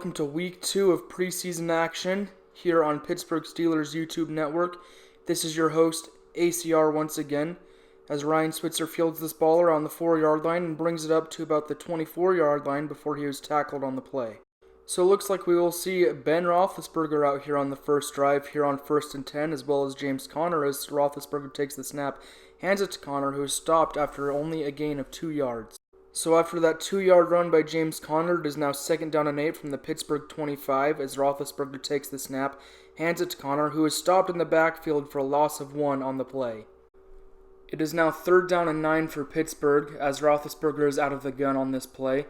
welcome to Week 2 of preseason action here on Pittsburgh Steelers YouTube network. This is your host, ACR, once again, as Ryan Switzer fields this ball around the 4-yard line and brings it up to about the 24-yard line before he was tackled on the play. So it looks like we will see Ben Roethlisberger out here on the first drive here on 1st and 10, as well as James Conner, as Roethlisberger takes the snap, hands it to Conner, who is stopped after only a gain of 2 yards. So after that 2-yard run by James Conner, it is now 2nd down and 8 from the Pittsburgh 25 as Roethlisberger takes the snap, hands it to Conner, who is stopped in the backfield for a loss of 1 on the play. It is now 3rd down and 9 for Pittsburgh as Roethlisberger is out of the gun on this play.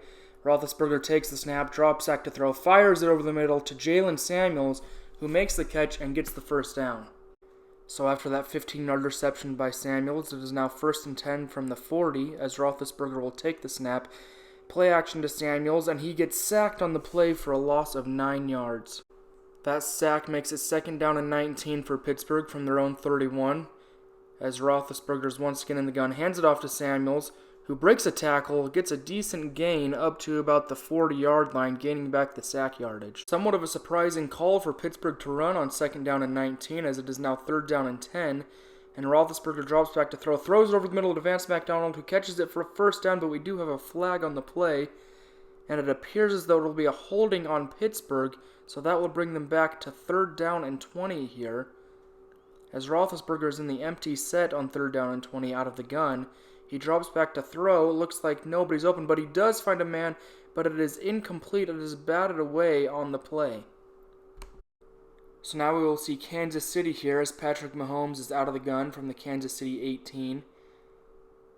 Roethlisberger takes the snap, drops back to throw, fires it over the middle to Jalen Samuels, who makes the catch and gets the first down. So after that 15-yard reception by Samuels, it is now 1st and 10 from the 40 as Roethlisberger will take the snap, play action to Samuels, and he gets sacked on the play for a loss of 9 yards. That sack makes it 2nd down and 19 for Pittsburgh from their own 31 as Roethlisberger is once again in the gun, hands it off to Samuels, who breaks a tackle, gets a decent gain up to about the 40-yard line, gaining back the sack yardage. Somewhat of a surprising call for Pittsburgh to run on 2nd down and 19, as it is now 3rd down and 10, and Roethlisberger drops back to throw, throws it over the middle to Vance McDonald, who catches it for a first down, but we do have a flag on the play, and it appears as though it will be a holding on Pittsburgh, so that will bring them back to 3rd down and 20 here, as Roethlisberger is in the empty set on 3rd down and 20 out of the gun. He drops back to throw. It looks like nobody's open, but he does find a man, but it is incomplete. It is batted away on the play. So now we will see Kansas City here as Patrick Mahomes is out of the gun from the Kansas City 18.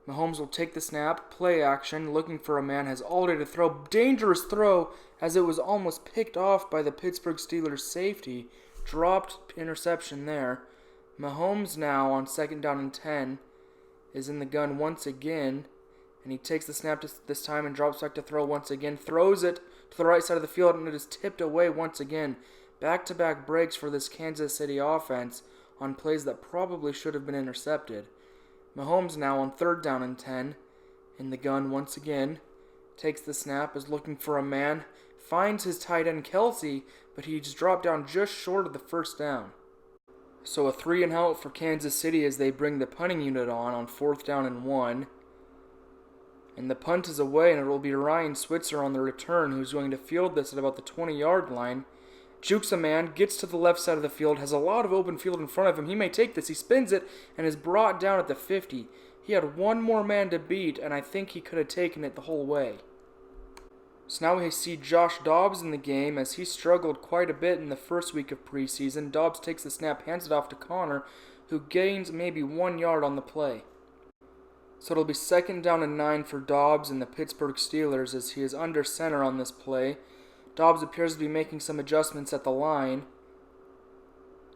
Mahomes will take the snap, play action, looking for a man, has all day to throw. Dangerous throw as it was almost picked off by the Pittsburgh Steelers safety. Dropped interception there. Mahomes now on 2nd down and 10. Is in the gun once again, and he takes the snap this time and drops back to throw once again, throws it to the right side of the field, and it is tipped away once again. Back-to-back breaks for this Kansas City offense on plays that probably should have been intercepted. Mahomes now on 3rd down and 10, in the gun once again, takes the snap, is looking for a man, finds his tight end Kelsey, but he's dropped down just short of the first down. So a 3-and-out for Kansas City as they bring the punting unit on 4th down and 1. And the punt is away, and it will be Ryan Switzer on the return, who's going to field this at about the 20-yard line. Jukes a man, gets to the left side of the field, has a lot of open field in front of him. He may take this. He spins it and is brought down at the 50. He had one more man to beat, and I think he could have taken it the whole way. So now we see Josh Dobbs in the game as he struggled quite a bit in the first week of preseason. Dobbs takes the snap, hands it off to Conner, who gains maybe 1 yard on the play. So it'll be 2nd down and 9 for Dobbs and the Pittsburgh Steelers as he is under center on this play. Dobbs appears to be making some adjustments at the line.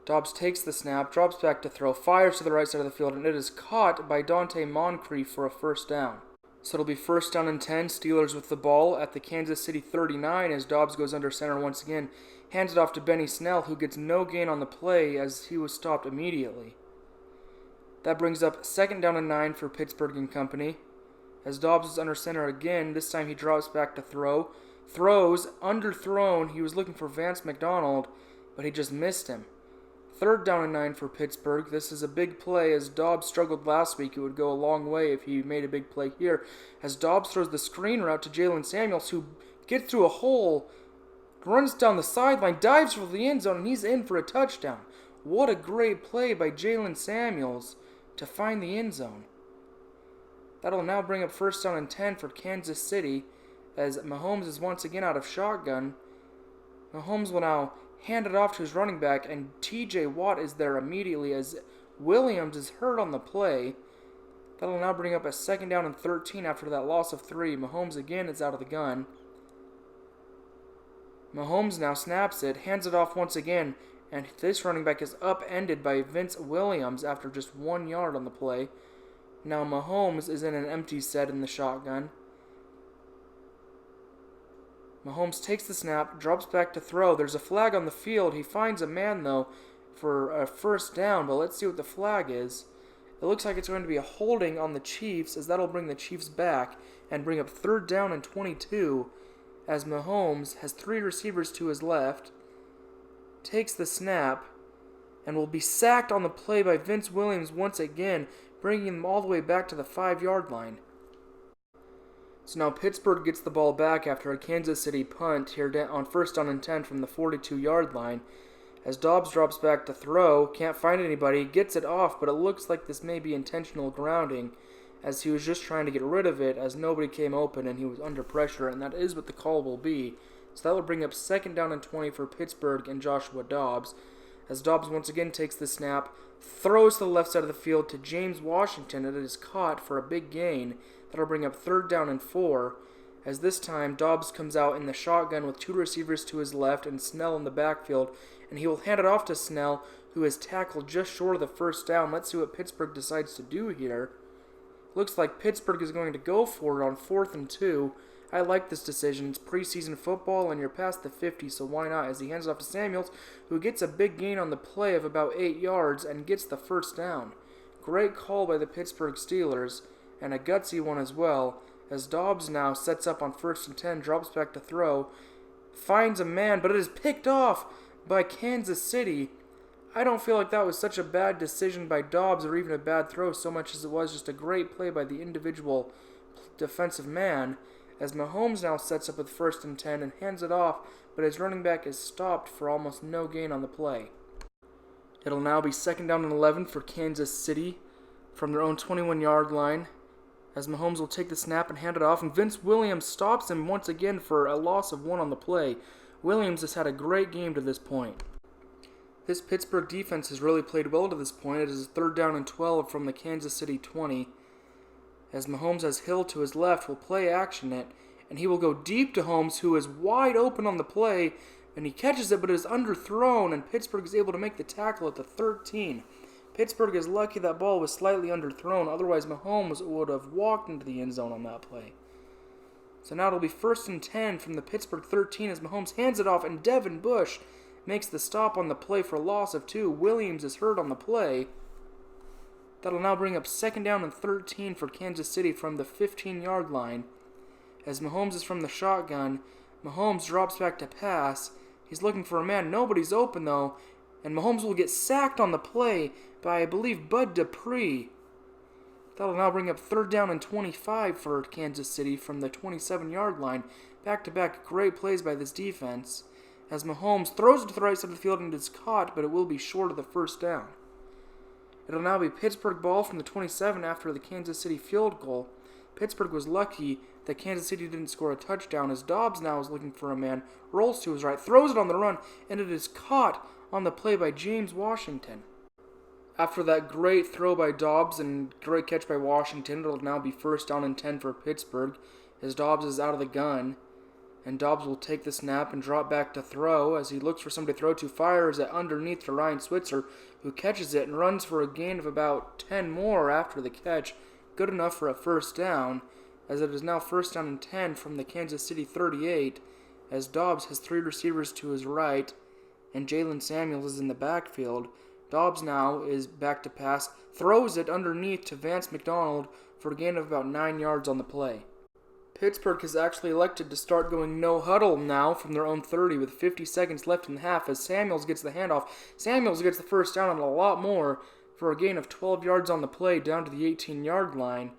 Dobbs takes the snap, drops back to throw, fires to the right side of the field, and it is caught by Dante Moncrief for a first down. So it'll be 1st down and 10, Steelers with the ball at the Kansas City 39 as Dobbs goes under center once again. Hands it off to Benny Snell, who gets no gain on the play as he was stopped immediately. That brings up 2nd down and 9 for Pittsburgh and company. As Dobbs is under center again, this time he drops back to throw. Throws, underthrown, he was looking for Vance McDonald, but he just missed him. 3rd down and 9 for Pittsburgh. This is a big play as Dobbs struggled last week. It would go a long way if he made a big play here. As Dobbs throws the screen route to Jalen Samuels, who gets through a hole, runs down the sideline, dives for the end zone, and he's in for a touchdown. What a great play by Jalen Samuels to find the end zone. That'll now bring up 1st down and 10 for Kansas City as Mahomes is once again out of shotgun. Mahomes will now hand it off to his running back, and TJ Watt is there immediately as Williams is hurt on the play. That'll now bring up a 2nd down and 13 after that loss of 3. Mahomes again is out of the gun. Mahomes now snaps it, hands it off once again, and this running back is upended by Vince Williams after just 1 yard on the play. Now Mahomes is in an empty set in the shotgun. Mahomes takes the snap, drops back to throw. There's a flag on the field. He finds a man, though, for a first down, but let's see what the flag is. It looks like it's going to be a holding on the Chiefs, as that'll bring the Chiefs back and bring up 3rd down and 22 as Mahomes has 3 receivers to his left, takes the snap, and will be sacked on the play by Vince Williams once again, bringing him all the way back to the 5-yard line. So now Pittsburgh gets the ball back after a Kansas City punt here on 1st down and 10 from the 42-yard line. As Dobbs drops back to throw, can't find anybody, gets it off, but it looks like this may be intentional grounding, as he was just trying to get rid of it as nobody came open and he was under pressure, and that is what the call will be. So that will bring up 2nd down and 20 for Pittsburgh and Joshua Dobbs, as Dobbs once again takes the snap, throws to the left side of the field to James Washington, and it is caught for a big gain. That'll bring up 3rd down and 4, as this time Dobbs comes out in the shotgun with 2 receivers to his left and Snell in the backfield, and he will hand it off to Snell, who is tackled just short of the 1st down. Let's see what Pittsburgh decides to do here. Looks like Pittsburgh is going to go for it on 4th and 2. I like this decision. It's preseason football, and you're past the 50, so why not? As he hands it off to Samuels, who gets a big gain on the play of about 8 yards and gets the 1st down. Great call by the Pittsburgh Steelers, and a gutsy one as well, as Dobbs now sets up on 1st and 10, drops back to throw, finds a man, but it is picked off by Kansas City. I don't feel like that was such a bad decision by Dobbs or even a bad throw so much as it was just a great play by the individual defensive man, as Mahomes now sets up with 1st and 10 and hands it off, but his running back is stopped for almost no gain on the play. It'll now be 2nd down and 11 for Kansas City from their own 21-yard line, as Mahomes will take the snap and hand it off, and Vince Williams stops him once again for a loss of 1 on the play. Williams has had a great game to this point. This Pittsburgh defense has really played well to this point. It is 3rd down and 12 from the Kansas City 20. As Mahomes has Hill to his left, will play action it, and he will go deep to Holmes, who is wide open on the play, and he catches it, but it is underthrown, and Pittsburgh is able to make the tackle at the 13. Pittsburgh is lucky that ball was slightly underthrown, otherwise Mahomes would have walked into the end zone on that play. So now it'll be 1st and 10 from the Pittsburgh 13 as Mahomes hands it off, and Devin Bush makes the stop on the play for a loss of 2. Williams is hurt on the play. That'll now bring up 2nd down and 13 for Kansas City from the 15-yard line. As Mahomes is from the shotgun, Mahomes drops back to pass. He's looking for a man. Nobody's open, though, and Mahomes will get sacked on the play by, I believe, Bud Dupree. That'll now bring up 3rd down and 25 for Kansas City from the 27-yard line. Back-to-back great plays by this defense, as Mahomes throws it to the right side of the field and it's caught, but it will be short of the 1st down. It'll now be Pittsburgh ball from the 27 after the Kansas City field goal. Pittsburgh was lucky that Kansas City didn't score a touchdown, as Dobbs now is looking for a man, rolls to his right, throws it on the run, and it is caught on the play by James Washington. After that great throw by Dobbs and great catch by Washington, it'll now be 1st down and 10 for Pittsburgh, as Dobbs is out of the gun, and Dobbs will take the snap and drop back to throw as he looks for somebody to throw to, fires it underneath to Ryan Switzer, who catches it and runs for a gain of about 10 more after the catch, good enough for a 1st down, as it is now 1st down and 10 from the Kansas City 38, as Dobbs has 3 receivers to his right, and Jalen Samuels is in the backfield. Dobbs now is back to pass, throws it underneath to Vance McDonald for a gain of about 9 yards on the play. Pittsburgh has actually elected to start going no huddle now from their own 30 with 50 seconds left in the half as Samuels gets the handoff. Samuels gets the 1st down and a lot more for a gain of 12 yards on the play down to the 18-yard line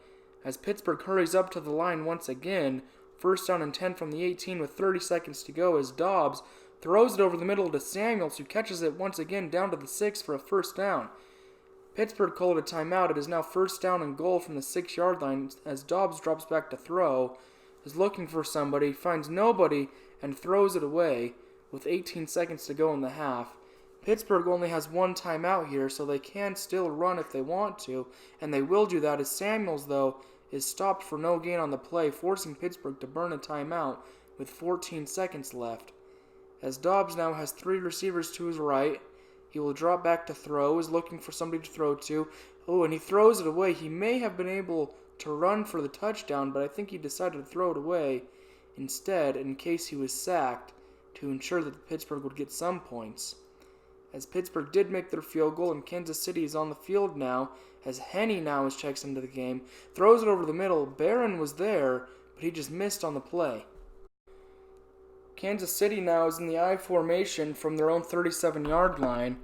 as Pittsburgh hurries up to the line once again. 1st down and 10 from the 18 with 30 seconds to go as Dobbs throws it over the middle to Samuels, who catches it once again down to the 6 for a 1st down. Pittsburgh called a timeout. It is now 1st down and goal from the 6-yard line as Dobbs drops back to throw, is looking for somebody, finds nobody, and throws it away with 18 seconds to go in the half. Pittsburgh only has 1 timeout here, so they can still run if they want to, and they will do that as Samuels, though, is stopped for no gain on the play, forcing Pittsburgh to burn a timeout with 14 seconds left. As Dobbs now has 3 receivers to his right, he will drop back to throw, is looking for somebody to throw to. Oh, and he throws it away. He may have been able to run for the touchdown, but I think he decided to throw it away instead in case he was sacked to ensure that Pittsburgh would get some points. As Pittsburgh did make their field goal and Kansas City is on the field now, as Henney now checks into the game, throws it over the middle. Barron was there, but he just missed on the play. Kansas City now is in the I formation from their own 37-yard line,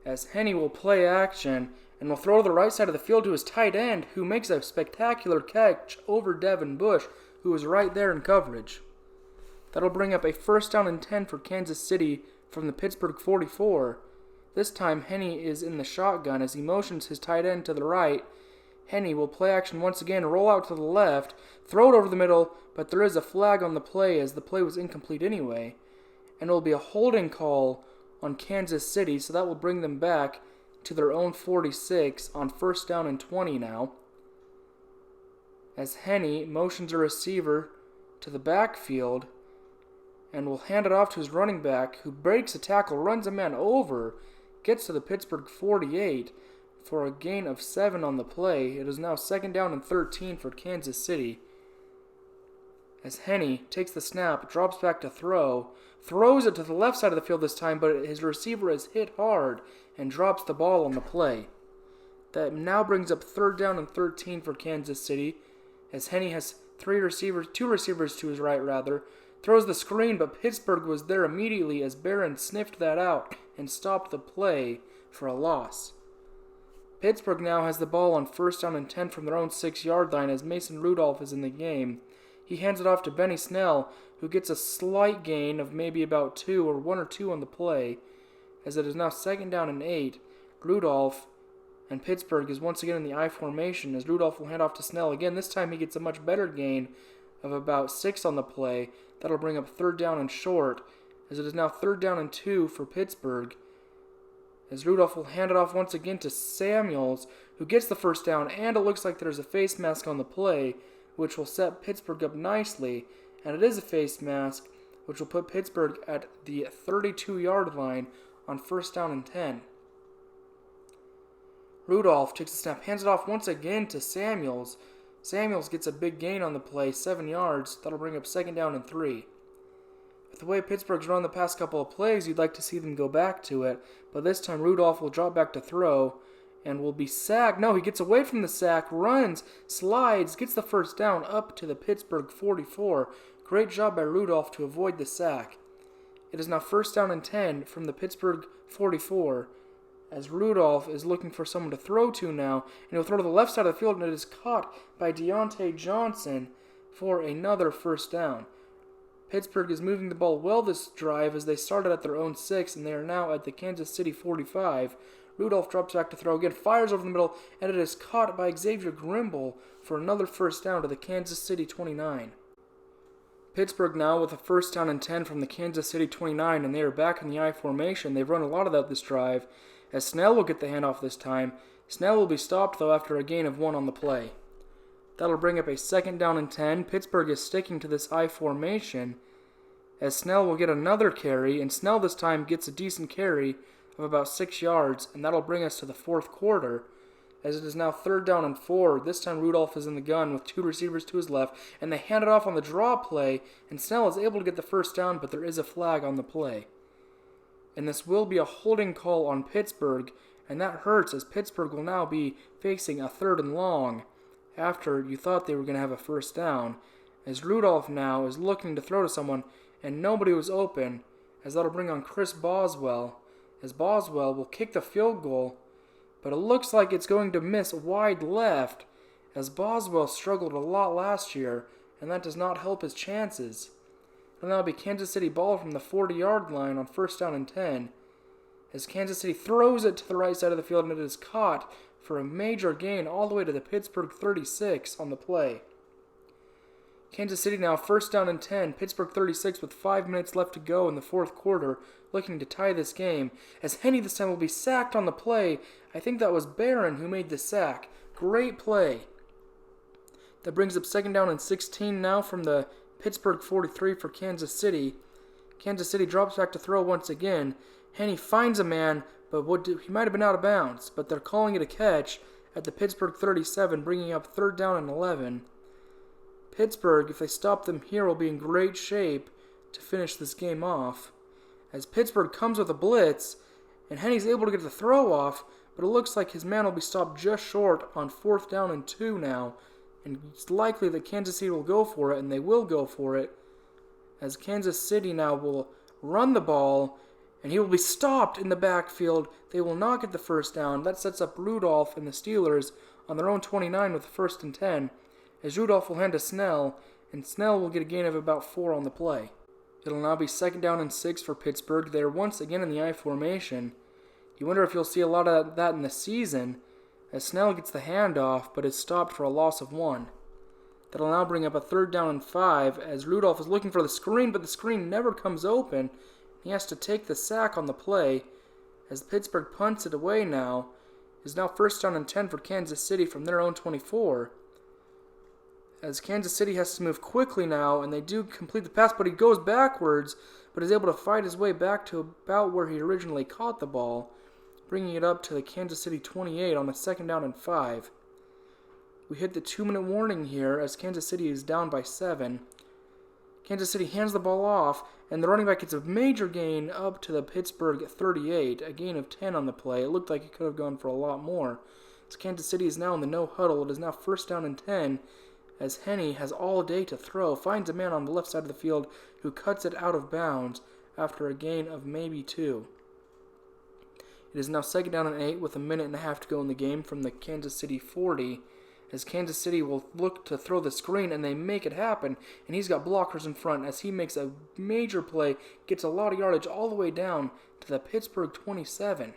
as Henne will play action and will throw to the right side of the field to his tight end, who makes a spectacular catch over Devin Bush, who was right there in coverage. That'll bring up a 1st down and 10 for Kansas City from the Pittsburgh 44. This time, Henne is in the shotgun as he motions his tight end to the right. Henne will play action once again, roll out to the left, throw it over the middle, but there is a flag on the play as the play was incomplete anyway. And it will be a holding call on Kansas City, so that will bring them back to their own 46 on 1st down and 20 now. As Henne motions a receiver to the backfield and will hand it off to his running back, who breaks a tackle, runs a man over, gets to the Pittsburgh 48 for a gain of 7 on the play. It is now 2nd down and 13 for Kansas City. As Henne takes the snap, drops back to throw, throws it to the left side of the field this time, but his receiver is hit hard and drops the ball on the play. That now brings up 3rd down and 13 for Kansas City, as Henne has two receivers to his right, throws the screen, but Pittsburgh was there immediately as Barron sniffed that out and stopped the play for a loss. Pittsburgh now has the ball on 1st down and 10 from their own 6-yard line as Mason Rudolph is in the game. He hands it off to Benny Snell, who gets a slight gain of maybe about 2 or 1 or 2 on the play, as it is now 2nd down and 8. Rudolph and Pittsburgh is once again in the I formation as Rudolph will hand off to Snell again. This time he gets a much better gain of about 6 on the play. That'll bring up 3rd down and short, as it is now 3rd down and 2 for Pittsburgh, as Rudolph will hand it off once again to Samuels, who gets the 1st down, and it looks like there's a face mask on the play, which will set Pittsburgh up nicely, and it is a face mask, which will put Pittsburgh at the 32-yard line on 1st down and 10. Rudolph takes the snap, hands it off once again to Samuels. Samuels gets a big gain on the play, 7 yards. That'll bring up 2nd down and 3. With the way Pittsburgh's run the past couple of plays, you'd like to see them go back to it, but this time Rudolph will drop back to throw and will be sacked. No, he gets away from the sack, runs, slides, gets the 1st down up to the Pittsburgh 44. Great job by Rudolph to avoid the sack. It is now 1st down and 10 from the Pittsburgh 44, as Rudolph is looking for someone to throw to now, and he'll throw to the left side of the field, and it is caught by Deontay Johnson for another 1st down. Pittsburgh is moving the ball well this drive as they started at their own 6, and they are now at the Kansas City 45. Rudolph drops back to throw again, fires over the middle, and it is caught by Xavier Grimble for another 1st down to the Kansas City 29. Pittsburgh now with a 1st down and 10 from the Kansas City 29, and they are back in the I formation. They've run a lot of that this drive, as Snell will get the handoff this time. Snell will be stopped, though, after a gain of 1 on the play. That'll bring up a 2nd down and 10. Pittsburgh is sticking to this I formation, as Snell will get another carry, and Snell this time gets a decent carry of about 6 yards, and that'll bring us to the 4th quarter, as it is now 3rd down and 4. This time Rudolph is in the gun with 2 receivers to his left, and they hand it off on the draw play, and Snell is able to get the 1st down, but there is a flag on the play. And this will be a holding call on Pittsburgh, and that hurts as Pittsburgh will now be facing a 3rd and long after you thought they were going to have a 1st down, as Rudolph now is looking to throw to someone, and nobody was open, as that'll bring on Chris Boswell, as Boswell will kick the field goal, but it looks like it's going to miss wide left, as Boswell struggled a lot last year, and that does not help his chances. It'll now be Kansas City ball from the 40-yard line on 1st down and 10, as Kansas City throws it to the right side of the field, and it is caught for a major gain all the way to the Pittsburgh 36 on the play. Kansas City now 1st down and 10, Pittsburgh 36 with 5 minutes left to go in the 4th quarter, looking to tie this game, as Henne this time will be sacked on the play. I think that was Barron who made the sack. Great play. That brings up 2nd down and 16 now from the Pittsburgh 43 for Kansas City. Kansas City drops back to throw once again. Henne finds a man, but he might have been out of bounds, but they're calling it a catch at the Pittsburgh 37, bringing up 3rd down and 11. Pittsburgh, if they stop them here, will be in great shape to finish this game off, as Pittsburgh comes with a blitz, and Henne's able to get the throw off, but it looks like his man will be stopped just short on 4th down and 2 now, and it's likely that Kansas City will go for it, and they will go for it, as Kansas City now will run the ball, and he will be stopped in the backfield. They will not get the first down. That sets up Rudolph and the Steelers on their own 29 with 1st and 10, as Rudolph will hand to Snell, and Snell will get a gain of about 4 on the play. It'll now be 2nd down and 6 for Pittsburgh. They are once again in the I formation. You wonder if you'll see a lot of that in the season, as Snell gets the handoff, but is stopped for a loss of 1. That'll now bring up a 3rd down and 5, as Rudolph is looking for the screen, but the screen never comes open. He has to take the sack on the play, as Pittsburgh punts it away now. Is now 1st down and 10 for Kansas City from their own 24. As Kansas City has to move quickly now, and they do complete the pass, but he goes backwards, but is able to fight his way back to about where he originally caught the ball, bringing it up to the Kansas City 28 on the 2nd down and 5. We hit the 2-minute warning here as Kansas City is down by 7. Kansas City hands the ball off, and the running back gets a major gain up to the Pittsburgh 38, a gain of 10 on the play. It looked like it could have gone for a lot more. As Kansas City is now in the no huddle, it is now 1st down and 10, as Henne has all day to throw, finds a man on the left side of the field who cuts it out of bounds after a gain of maybe 2. It is now 2nd down and 8 with a minute and a half to go in the game from the Kansas City 40, as Kansas City will look to throw the screen, and they make it happen, and he's got blockers in front as he makes a major play, gets a lot of yardage all the way down to the Pittsburgh 27.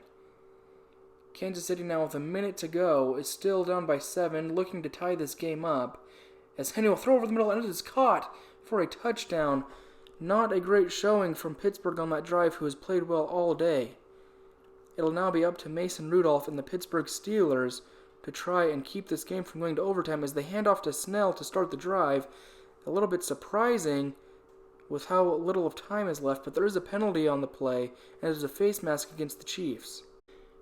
Kansas City now with a minute to go is still down by 7, looking to tie this game up, as Henne will throw over the middle, and it is caught for a touchdown. Not a great showing from Pittsburgh on that drive, who has played well all day. It'll now be up to Mason Rudolph and the Pittsburgh Steelers to try and keep this game from going to overtime as they hand off to Snell to start the drive. A little bit surprising with how little of time is left, but there is a penalty on the play, and it is a face mask against the Chiefs.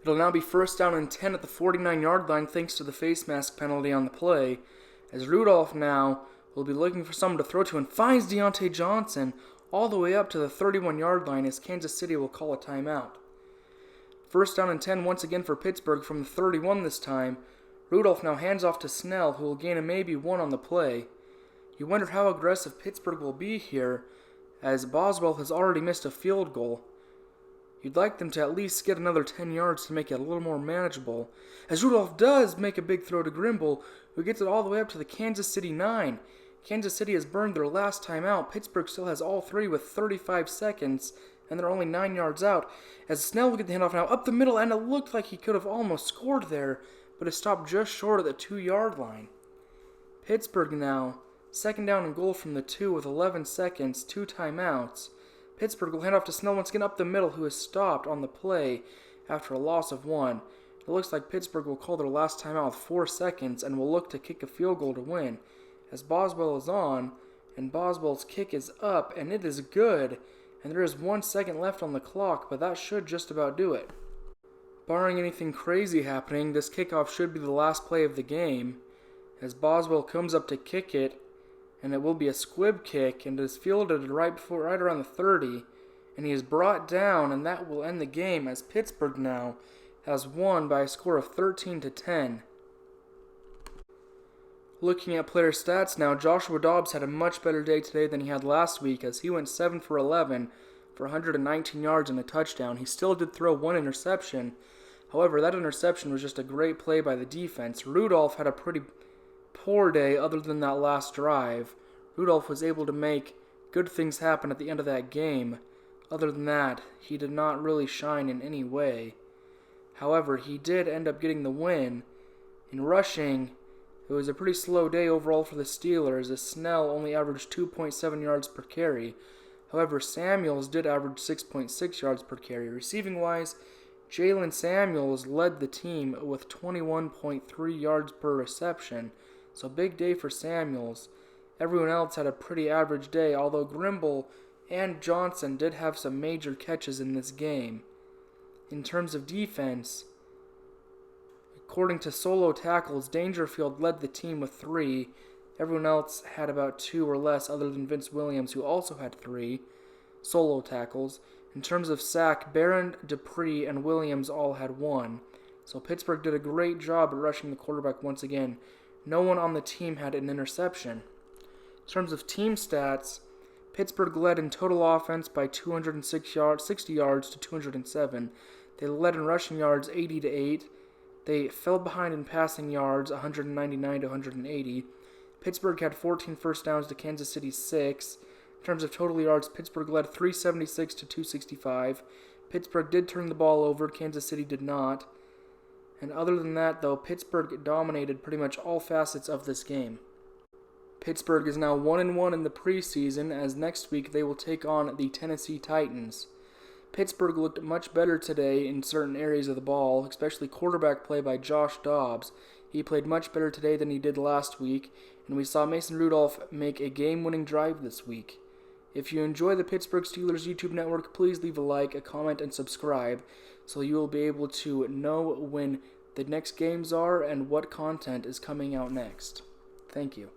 It'll now be 1st down and 10 at the 49-yard line thanks to the face mask penalty on the play, as Rudolph now will be looking for someone to throw to and finds Deontay Johnson all the way up to the 31-yard line as Kansas City will call a timeout. 1st down and 10 once again for Pittsburgh from the 31 this time. Rudolph now hands off to Snell, who will gain a maybe 1 on the play. You wonder how aggressive Pittsburgh will be here, as Boswell has already missed a field goal. You'd like them to at least get another 10 yards to make it a little more manageable, as Rudolph does make a big throw to Grimble, who gets it all the way up to the Kansas City 9. Kansas City has burned their last time out. Pittsburgh still has all 3 with 35 seconds, and they're only 9 yards out, as Snell will get the handoff now up the middle, and it looked like he could have almost scored there, but is stopped just short of the 2-yard line. Pittsburgh now, 2nd down and goal from the 2 with 11 seconds, 2 timeouts. Pittsburgh will hand off to Snell once again up the middle, who is stopped on the play after a loss of 1. It looks like Pittsburgh will call their last timeout with 4 seconds and will look to kick a field goal to win, as Boswell is on, and Boswell's kick is up, and it is good, and there is 1 second left on the clock, but that should just about do it. Barring anything crazy happening, this kickoff should be the last play of the game, as Boswell comes up to kick it, and it will be a squib kick, and is fielded right around the 30, and he is brought down, and that will end the game, as Pittsburgh now has won by a score of 13-10. Looking at player stats now, Joshua Dobbs had a much better day today than he had last week, as he went 7 for 11 for 119 yards and a touchdown. He still did throw 1 interception. However, that interception was just a great play by the defense. Rudolph had a pretty poor day other than that last drive. Rudolph was able to make good things happen at the end of that game. Other than that, he did not really shine in any way. However, he did end up getting the win. In rushing, it was a pretty slow day overall for the Steelers, as Snell only averaged 2.7 yards per carry. However, Samuels did average 6.6 yards per carry. Receiving-wise, Jalen Samuels led the team with 21.3 yards per reception. So big day for Samuels. Everyone else had a pretty average day, although Grimble and Johnson did have some major catches in this game. In terms of defense, according to solo tackles, Dangerfield led the team with 3. Everyone else had about 2 or less, other than Vince Williams, who also had 3 solo tackles. In terms of sack, Barron, Dupree, and Williams all had 1. So Pittsburgh did a great job at rushing the quarterback once again. No one on the team had an interception. In terms of team stats, Pittsburgh led in total offense by 60 yards to 207. They led in rushing yards 80-8. They fell behind in passing yards 199 to 180. Pittsburgh had 14 first downs to Kansas City's 6. In terms of total yards, Pittsburgh led 376 to 265. Pittsburgh did turn the ball over, Kansas City did not. And other than that, though, Pittsburgh dominated pretty much all facets of this game. Pittsburgh is now 1-1 in the preseason, as next week they will take on the Tennessee Titans. Pittsburgh looked much better today in certain areas of the ball, especially quarterback play by Josh Dobbs. He played much better today than he did last week, and we saw Mason Rudolph make a game-winning drive this week. If you enjoy the Pittsburgh Steelers YouTube network, please leave a like, a comment, and subscribe so you will be able to know when the next games are and what content is coming out next. Thank you.